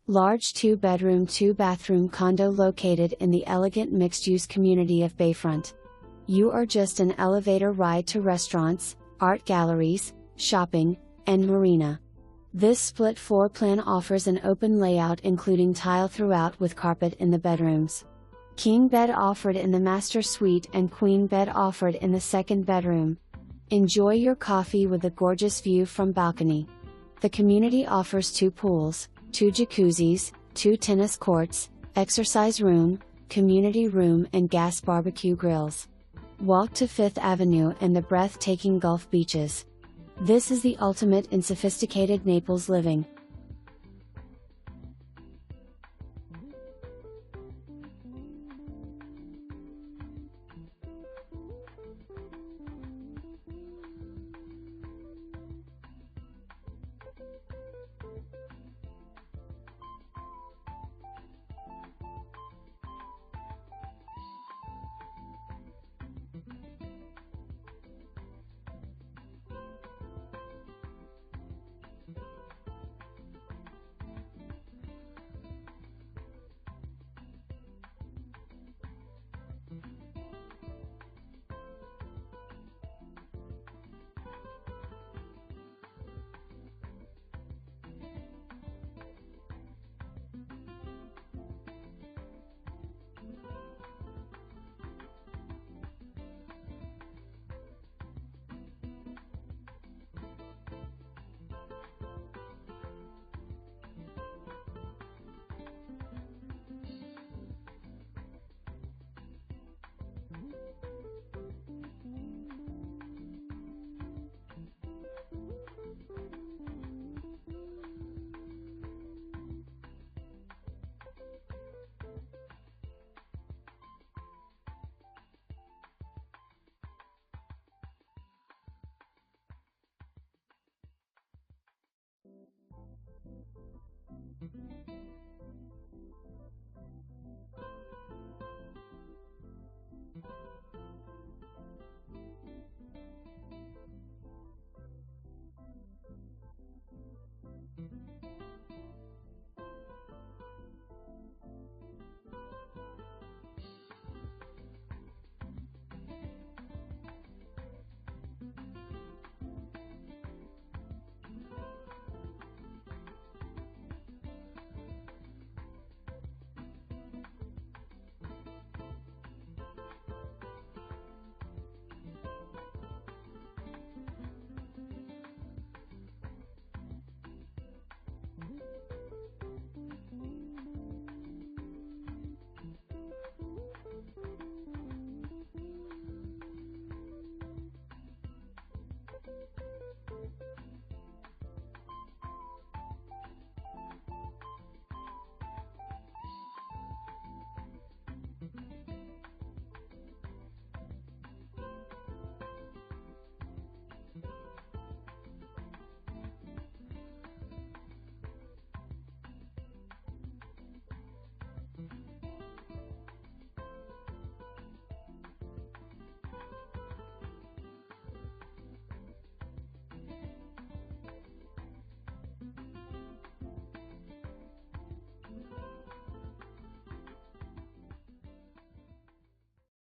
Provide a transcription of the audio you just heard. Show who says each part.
Speaker 1: Large 2-bedroom 2-bathroom condo located in the elegant mixed-use community of Bayfront. You are just an elevator ride to restaurants, art galleries, shopping, and marina. This split floor plan offers an open layout including tile throughout with carpet in the bedrooms. King bed offered in the master suite and queen bed offered in the second bedroom. Enjoy your coffee with a gorgeous view from balcony. The community offers 2 pools, 2 jacuzzis, 2 tennis courts, exercise room, community room and gas barbecue grills. Walk to 5th Avenue and the breathtaking Gulf beaches. This is the ultimate in sophisticated Naples living.